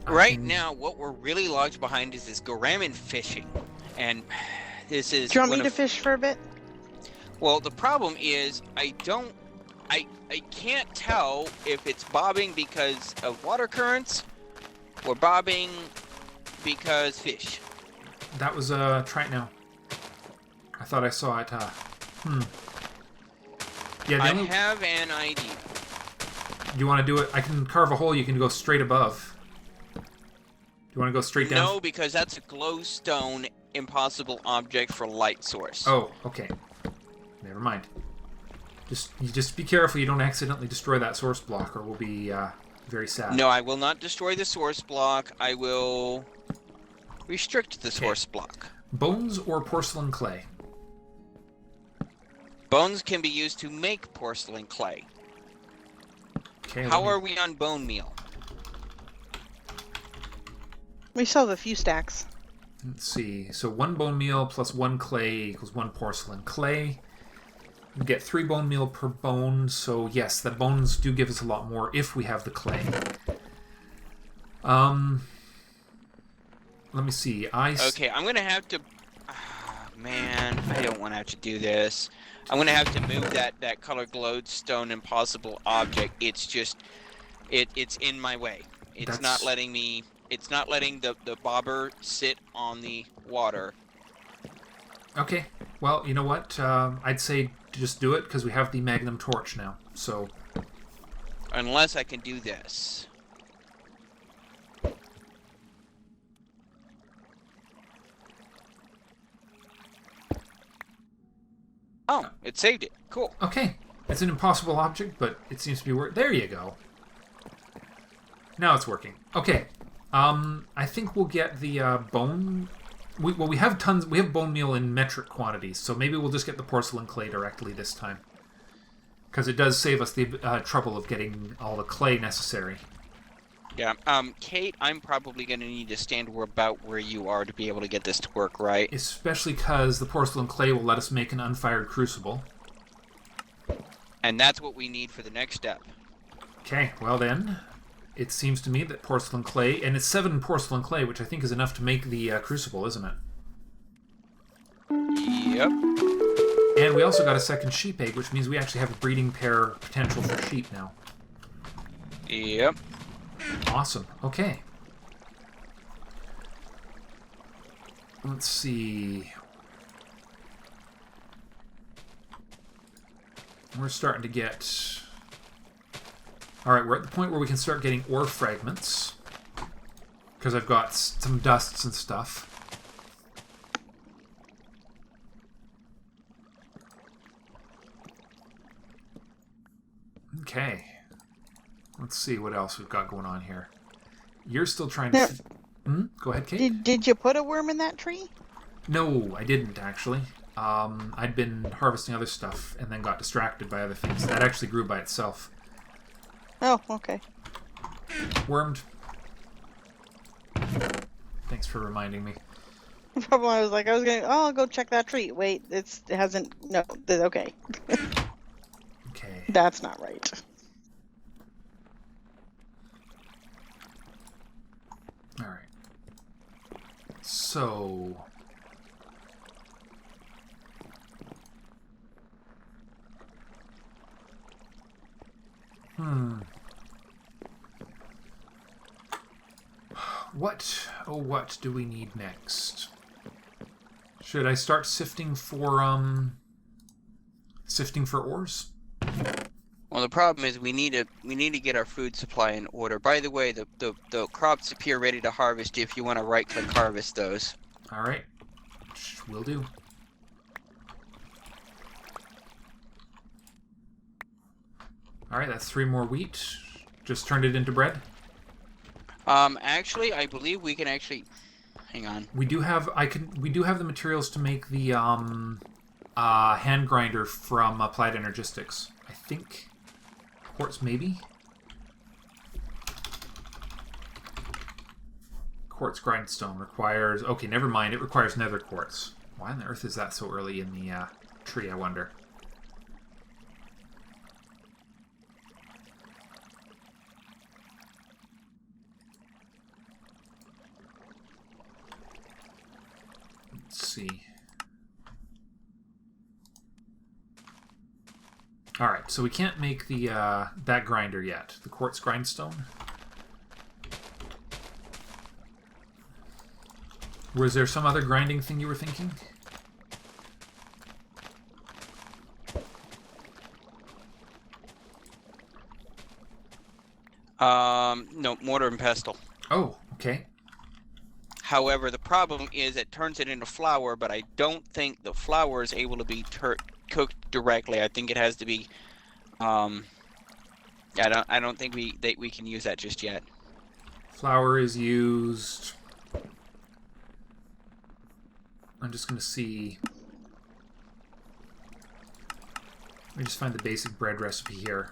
Right now, what we're really locked behind is this gouramin fishing. And this is... Do you want me to fish for a bit? Well, the problem is I can't tell if it's bobbing because of water currents or bobbing because fish. That was try it now. I thought I saw it. Yeah, I have an idea. You want to do it? I can carve a hole. You can go straight above. Do you want to go straight down? No, because that's a glowstone impossible object for light source. Oh, okay. Never mind. Just be careful you don't accidentally destroy that source block, or we'll be very sad. No, I will not destroy the source block. I will restrict the source block. Bones or porcelain clay? Bones can be used to make porcelain clay. Okay. How are we on bone meal? We still have a few stacks. Let's see. So 1 bone meal plus 1 clay equals 1 porcelain clay. We get 3 bone meal per bone, so yes, the bones do give us a lot more if we have the clay. Let me see. Okay, I'm gonna have to... man, I don't want to have to do this. I'm gonna have to move that colored glowstone impossible object. It's just... It's in my way. It's not letting me... It's not letting the bobber sit on the water. Okay. Well, you know what? I'd say just do it, because we have the magnum torch now, so... Unless I can do this. Oh, it saved it. Cool. Okay. It's an impossible object, but it seems to be working. There you go. Now it's working. Okay. I think we'll get the bone... we have tons... We have bone meal in metric quantities, so maybe we'll just get the porcelain clay directly this time. Because it does save us the trouble of getting all the clay necessary. Yeah. Kate, I'm probably going to need to stand about where you are to be able to get this to work, right? Especially because the porcelain clay will let us make an unfired crucible. And that's what we need for the next step. Okay, well then... It seems to me that porcelain clay, and it's 7 porcelain clay, which I think is enough to make the crucible, isn't it? Yep. And we also got a second sheep egg, which means we actually have a breeding pair potential for sheep now. Yep. Awesome. Okay. Let's see. We're starting to get... Alright, we're at the point where we can start getting ore fragments. Because I've got some dusts and stuff. Okay. Let's see what else we've got going on here. You're still trying to... Go ahead, Kate. Did you put a worm in that tree? No, I didn't, actually. I'd been harvesting other stuff and then got distracted by other things. That actually grew by itself. Oh, okay. Wormed. Thanks for reminding me. The problem I was going, I'll go check that tree. Wait, it hasn't, no, okay. Okay. That's not right. Alright. So... What do we need next? Should I start sifting for ores? Well, the problem is we need to get our food supply in order. By the way, the crops appear ready to harvest if you want to right-click harvest those. Alright. Will do. Alright, that's 3 more wheat. Just turned it into bread. Actually, I believe we can actually... Hang on. We do have the materials to make the hand grinder from Applied Energistics. I think quartz, maybe. Quartz grindstone requires... Okay, never mind. It requires nether quartz. Why on the earth is that so early in the tree, I wonder? see. All right, so we can't make the that grinder yet. The quartz grindstone. Was there some other grinding thing you were thinking? No, mortar and pestle. Oh, okay. However, the problem is it turns it into flour, but I don't think the flour is able to be cooked directly. I think it has to be. I don't think we can use that just yet. Flour is used. I'm just going to see. Let me just find the basic bread recipe here.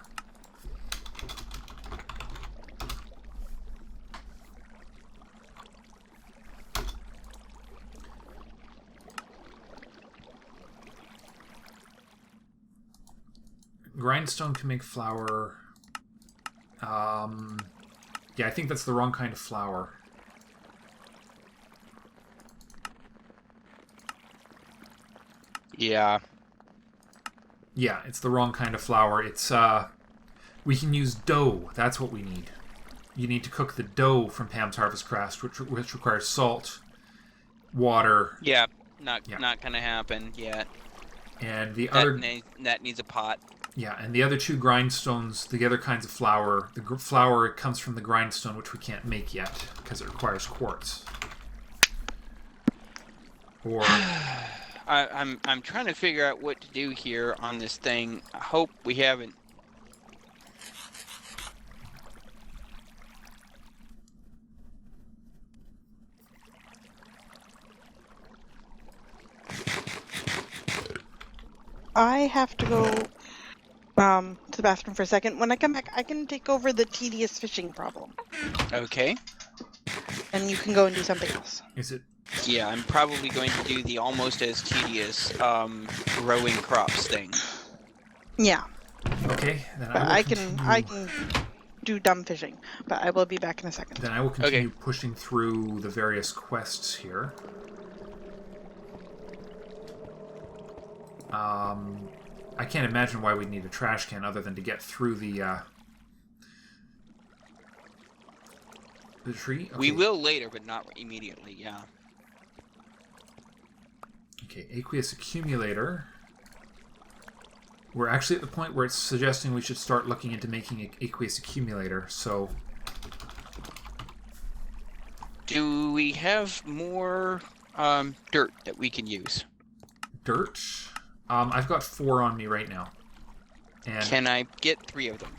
Grindstone can make flour. Yeah, I think that's the wrong kind of flour. Yeah. Yeah, it's the wrong kind of flour. It's we can use dough. That's what we need. You need to cook the dough from Pam's Harvest Craft, which requires salt, water. Yeah, not gonna happen yet. And the that needs a pot. Yeah, and the other two grindstones, the other kinds of flour, the flour comes from the grindstone, which we can't make yet because it requires quartz. Or I'm trying to figure out what to do here on this thing. I hope we haven't. I have to go to the bathroom for a second. When I come back, I can take over the tedious fishing problem. Okay. And you can go and do something else. is it? Yeah, I'm probably going to do the almost as tedious growing crops thing. Yeah. Okay, then But I will I can do dumb fishing. But I will be back in a second. Then I will continue pushing through the various quests here. I can't imagine why we'd need a trash can other than to get through the tree. Okay. We will later, but not immediately. Yeah. Okay, aqueous accumulator. We're actually at the point where it's suggesting we should start looking into making an aqueous accumulator. So, Do we have more dirt that we can use? dirt. I've got 4 on me right now. And Can I get 3 of them?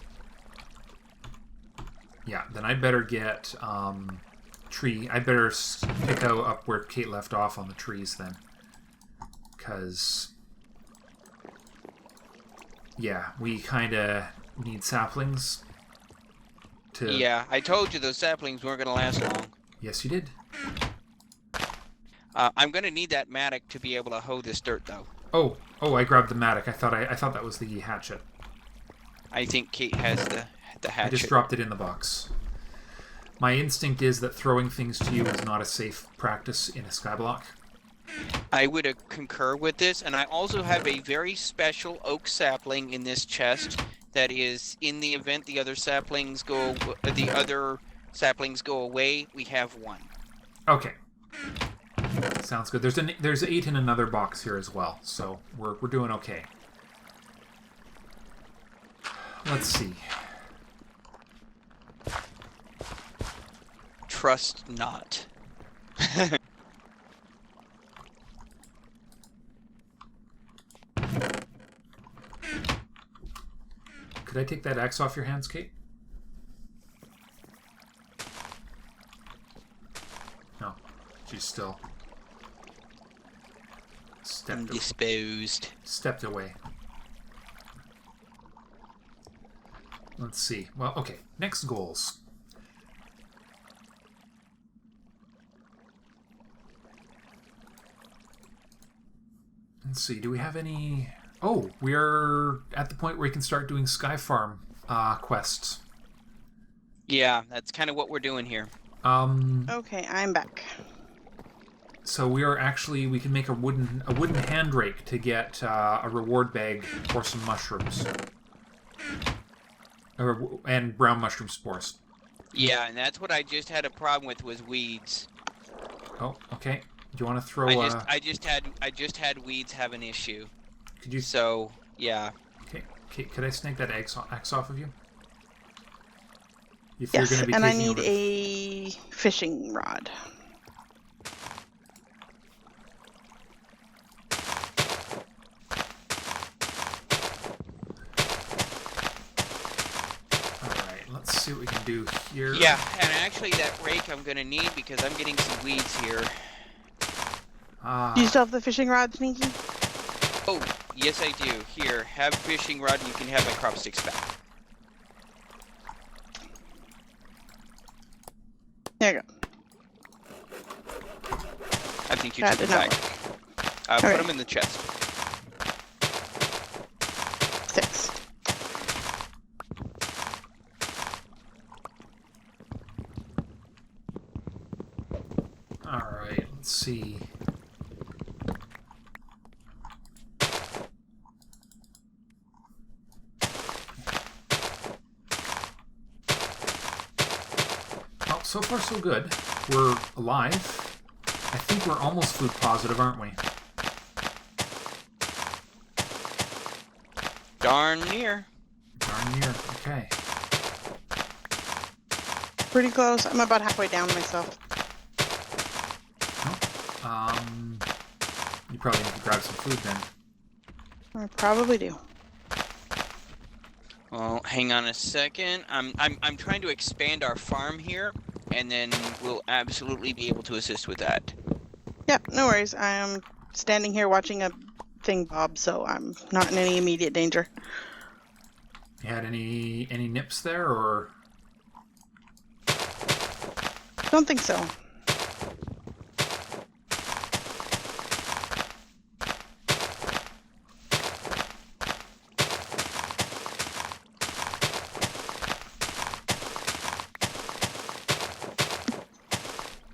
yeah, then I'd better get tree. I better pick up where Kate left off on the trees then. Because, yeah, we kind of need saplings to... Yeah, I told you those saplings weren't going to last long. Yes, you did. I'm going to need that mattock to be able to hoe this dirt, though. Oh, I grabbed the mattock. I thought that was the hatchet. I think Kate has the hatchet. I just dropped it in the box. My instinct is that throwing things to you is not a safe practice in a skyblock. I would concur with this, and I also have a very special oak sapling in this chest that is, in the event the other saplings go away, we have 1. Okay. Sounds good. There's 8 in another box here as well, so we're doing okay. Let's see. Trust not. Could I take that axe off your hands, Kate? No. She's still Indisposed. stepped away. Let's see. Well, okay. Next goals. Let's see. Do we have any... Oh, we're at the point where we can start doing Sky Farm quests. Yeah, that's kind of what we're doing here. Okay, I'm back. So we can make a wooden hand rake to get a reward bag for some mushrooms. And brown mushroom spores. Yeah, and that's what I just had a problem with was weeds. Oh, okay. Do you want to throw? I just had weeds have an issue. Could you? So yeah. Okay. Could I snake that axe off of you? If Yes, you're going to be and I taking need over... a fishing rod. Let's see what we can do here. Yeah, and actually that rake I'm gonna need because I'm getting some weeds here. Do you still have the fishing rod, Sneaky? Oh, yes I do. Here, have fishing rod and you can have my crop sticks back. There you go. I think you That took did them not back. work. Put right. them in the chest. 6. Alright, let's see. Well, so far so good. We're alive. I think we're almost food positive, aren't we? Darn near. Darn near. Okay. Pretty close. I'm about halfway down myself. You probably need to grab some food then. I probably do. Well, hang on a second. I'm trying to expand our farm here, and then we'll absolutely be able to assist with that. Yep, no worries. I am standing here watching a thing bob, so I'm not in any immediate danger. You had any nips there, or? Don't think so.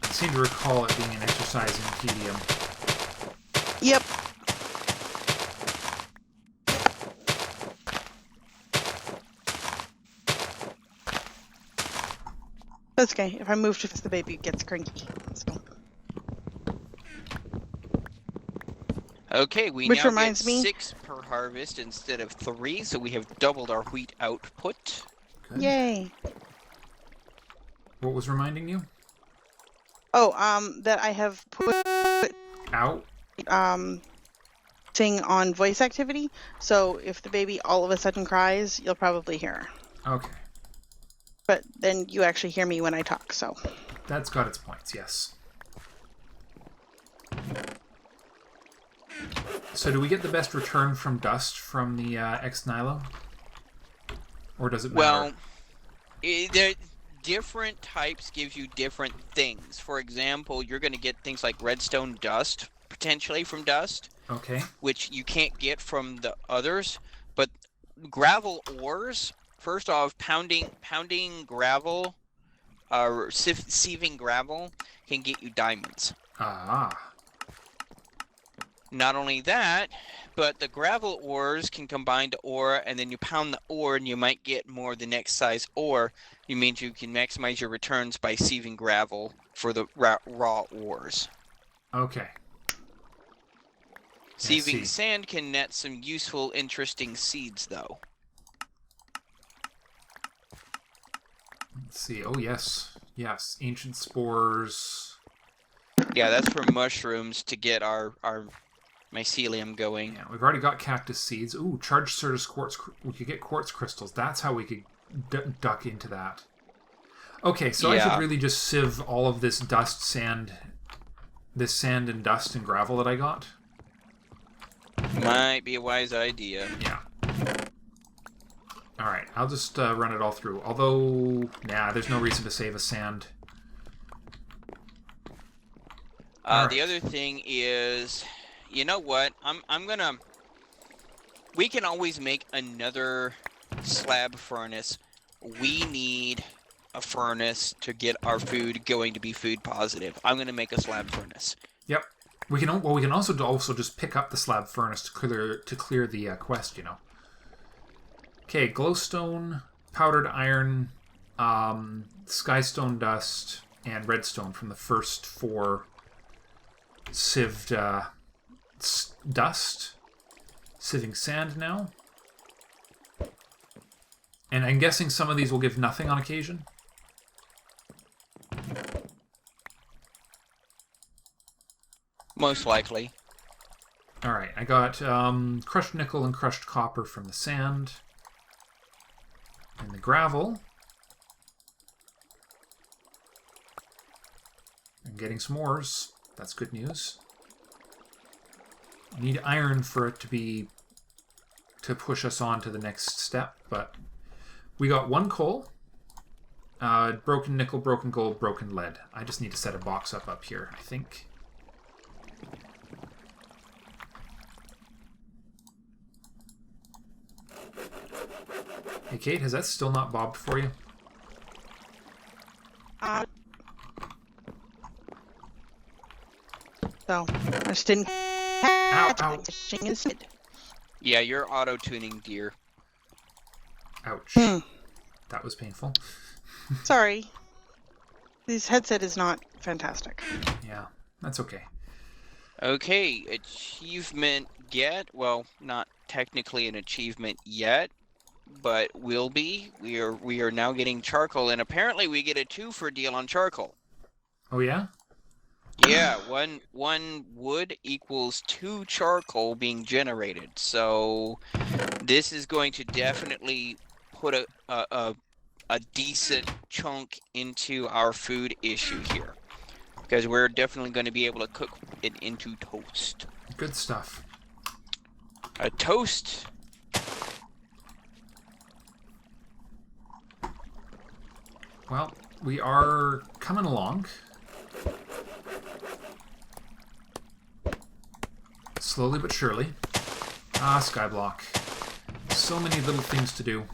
I seem to recall it being an exercise in tedium. Yep. That's okay. If I move too fast, the baby gets cranky. So. Okay, we Which now reminds get me- 6 per harvest instead of 3, so we have doubled our wheat output. Good. Yay. What was reminding you? Oh, that I have put Out. thing on voice activity, so if the baby all of a sudden cries, you'll probably hear her. Okay. But then you actually hear me when I talk, so. That's got its points, yes. So do we get the best return from dust from the ex-Nihilo? Or does it matter? Well, different types gives you different things. For example, you're going to get things like redstone dust, potentially from dust, Okay. which you can't get from the others. But gravel ores, first off, pounding gravel, or sieving gravel can get you diamonds. Ah. Not only that, but the gravel ores can combine to ore, and then you pound the ore, and you might get more the next size ore. It means you can maximize your returns by sieving gravel for the raw ores. Okay. Sieving see. sand can net some useful, interesting seeds, though. Let's see. Oh, yes. Yes. Ancient spores. Yeah, that's for mushrooms to get our mycelium going. Yeah, we've already got cactus seeds. Ooh, charged Certus quartz. We could get quartz crystals. That's how we could duck into that. Okay, so I Yeah. should really just sieve all of this sand and dust and gravel that I got. Might be a wise idea. Yeah. All right, I'll just run it all through. Although, nah, there's no reason to save a sand. The other thing is, you know what? We can always make another slab furnace. We need a furnace to get our food going to be food positive. I'm gonna make a slab furnace. Yep. We can also just pick up the slab furnace to clear the quest, you know. Okay, glowstone, powdered iron, skystone dust, and redstone from the first 4 sieved dust. Sieving sand now. And I'm guessing some of these will give nothing on occasion. Most likely. Alright, I got crushed nickel and crushed copper from the sand. And the gravel. I'm getting some ores. That's good news. I need iron for it to push us on to the next step, but we got 1 coal, broken nickel, broken gold, broken lead. I just need to set a box up here, I think. Hey, Kate, has that still not bobbed for you? So, I just didn't catch fishing instead. Yeah, you're auto-tuning, dear. Ouch. Hmm. That was painful. Sorry. This headset is not fantastic. Yeah, that's okay. Okay, achievement get. Well, not technically an achievement yet, but will be. We are now getting charcoal, and apparently we get a 2-for deal on charcoal. Oh, yeah? Yeah, one wood equals 2 charcoal being generated. So this is going to definitely put a decent chunk into our food issue here, because we're definitely going to be able to cook it into toast. Good stuff. A toast. Well, we are coming along. Slowly but surely. Ah, skyblock. So many little things to do.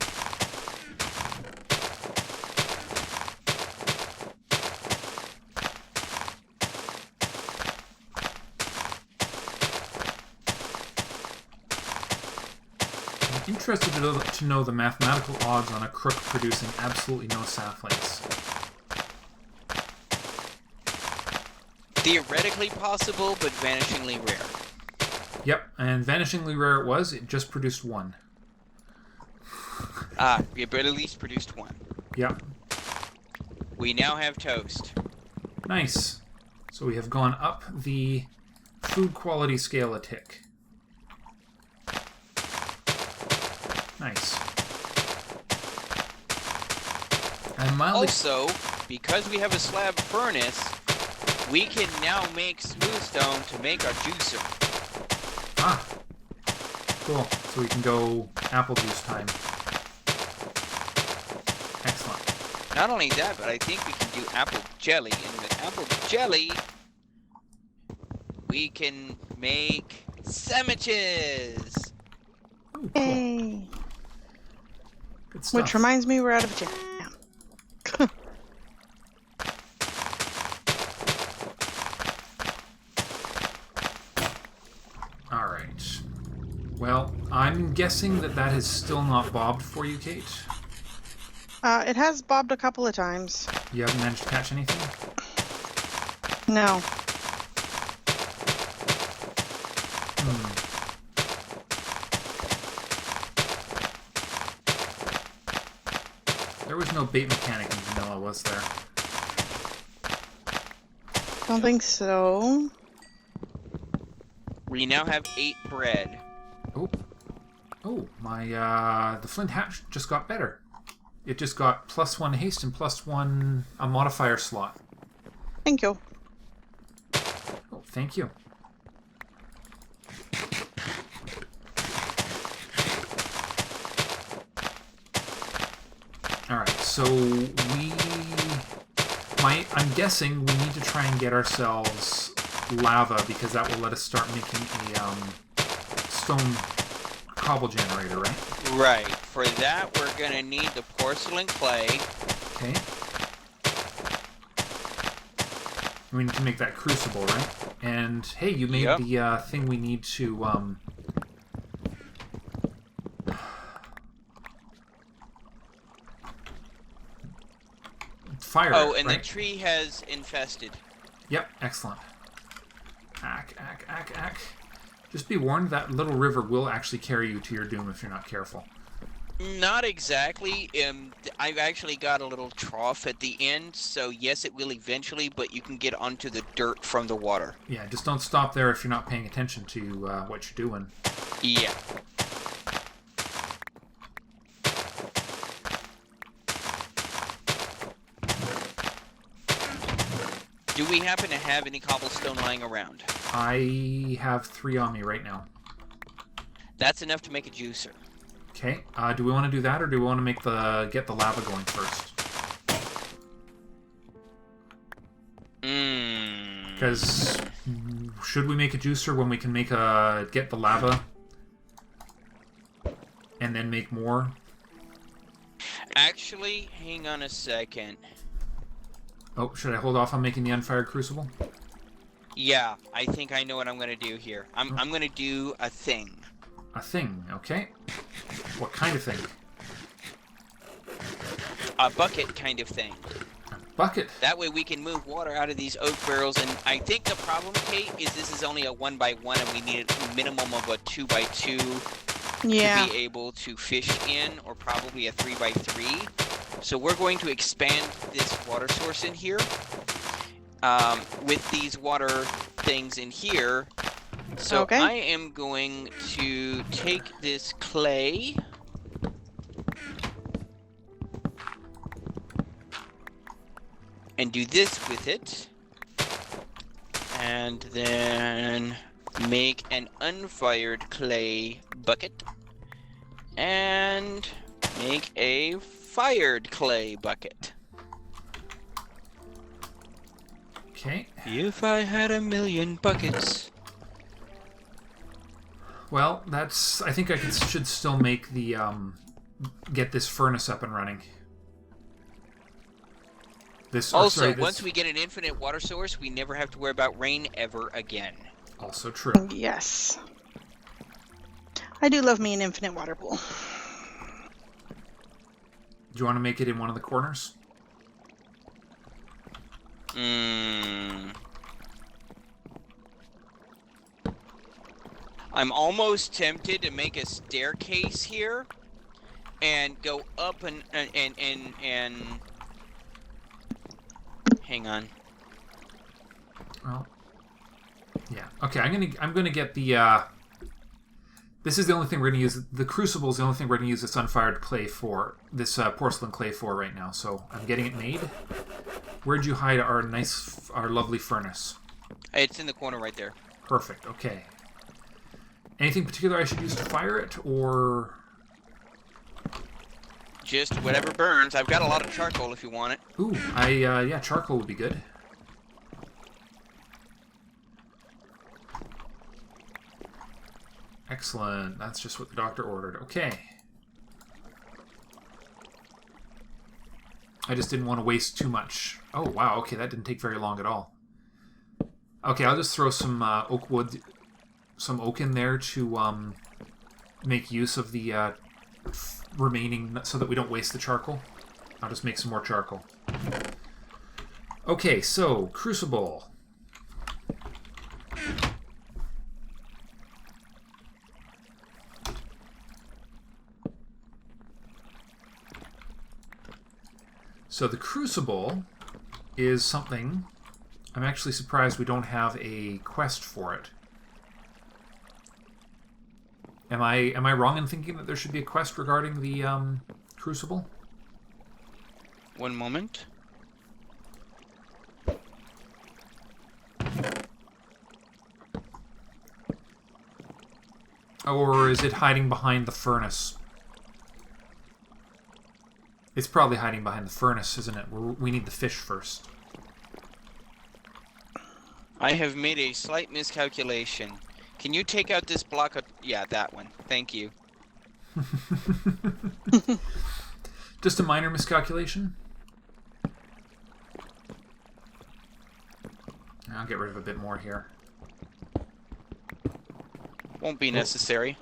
I'm interested to know the mathematical odds on a crook producing absolutely no saplings. Theoretically possible, but vanishingly rare. Yep, and vanishingly rare it was. It just produced 1. Ah, yeah, but at least produced 1. Yep. We now have toast. Nice. So we have gone up the food quality scale a tick. Nice. And mildly... Also, because we have a slab furnace, we can now make smooth stone to make our juicer. Ah. Cool. So we can go apple juice time. Excellent. Not only that, but I think we can do apple jelly, and with apple jelly, we can make sandwiches. Ooh, cool. Yay. Good stuff. Which reminds me, we're out of jam. Alright. Well, I'm guessing that has still not bobbed for you, Kate. It has bobbed a couple of times. You haven't managed to catch anything? No. There was no bait mechanic in vanilla, was there? Don't think so. We now have 8 bread. Oh. Oh, my, the flint hatch just got better. It just got +1 haste and +1 a modifier slot. Thank you. Oh, thank you. Alright, so I'm guessing we need to try and get ourselves lava, because that will let us start making a stone cobble generator, right? Right. For that, we're going to need the porcelain clay. Okay. We need to make that crucible, right? And hey, you made Yep. the thing we need to fire. Oh, it, and right? the tree has infested. Yep, excellent. Ack, ack, ack, ack. Just be warned, that little river will actually carry you to your doom if you're not careful. Not exactly. I've actually got a little trough at the end, so yes, it will eventually, but you can get onto the dirt from the water. Yeah, just don't stop there if you're not paying attention to what you're doing. Yeah. Do we happen to have any cobblestone lying around? I have 3 on me right now. That's enough to make a juicer. Okay, do we want to do that, or do we want to get the lava going first? Because should we make a juicer when we can get the lava and then make more? Actually, hang on a second. Oh, should I hold off on making the unfired crucible? Yeah, I think I know what I'm going to do here. I'm going to do a thing. A thing, okay. What kind of thing? A bucket kind of thing. A bucket. That way we can move water out of these oak barrels, and I think the problem, Kate, is this is only a 1x1 and we need a minimum of a 2x2 Yeah. to be able to fish in, or probably a 3x3. So we're going to expand this water source in here with these water things in here. So Okay. I am going to take this clay and do this with it, and then make an unfired clay bucket and make a fired clay bucket. Okay. If I had a million buckets. Well, I think should still make the get this furnace up and running. Once we get an infinite water source, we never have to worry about rain ever again. Also true. Yes. I do love me an infinite water pool. Do you want to make it in one of the corners? I'm almost tempted to make a staircase here and go up and hang on. Well, yeah. Okay, I'm gonna get the. This is the only thing we're gonna use. The crucible is the only thing we're gonna use this unfired clay for. This porcelain clay for right now. So I'm getting it made. Where'd you hide our lovely furnace? It's in the corner right there. Perfect. Okay. Anything particular I should use to fire it, or? Just whatever burns. I've got a lot of charcoal if you want it. Ooh, yeah, charcoal would be good. Excellent. That's just what the doctor ordered. Okay. I just didn't want to waste too much. Oh, wow. Okay, that didn't take very long at all. Okay, I'll just throw some some oak in there to make use of the remaining, so that we don't waste the charcoal. I'll just make some more charcoal. Okay, so crucible. So the crucible is something. I'm actually surprised we don't have a quest for it. Am I wrong in thinking that there should be a quest regarding the crucible? One moment. Or is it hiding behind the furnace? It's probably hiding behind the furnace, isn't it? We need the fish first. I have made a slight miscalculation. Can you take out this block of... Yeah, that one. Thank you. Just a minor miscalculation? I'll get rid of a bit more here. Won't be necessary.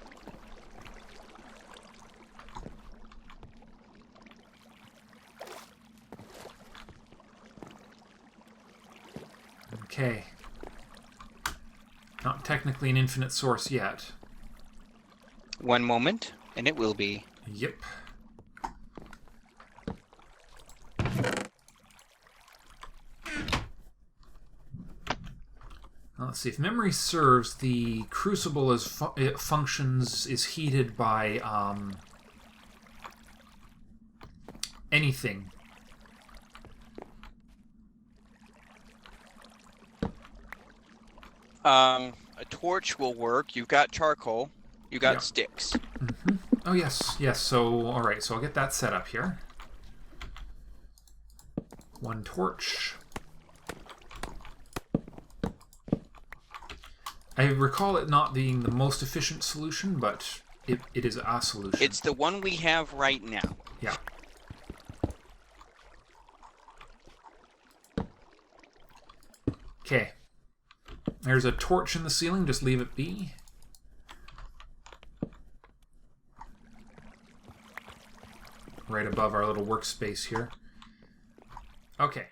Okay. Not technically an infinite source yet. One moment, and it will be. Yep. Let's see. If memory serves, the crucible as it functions is heated by anything. A torch will work. You've got charcoal. You got Yeah. sticks. Mm-hmm. Oh yes, yes. So all right. So I'll get that set up here. One torch. I recall it not being the most efficient solution, but it is a solution. It's the one we have right now. Yeah. Okay. There's a torch in the ceiling. Just leave it be. Right above our little workspace here. Okay.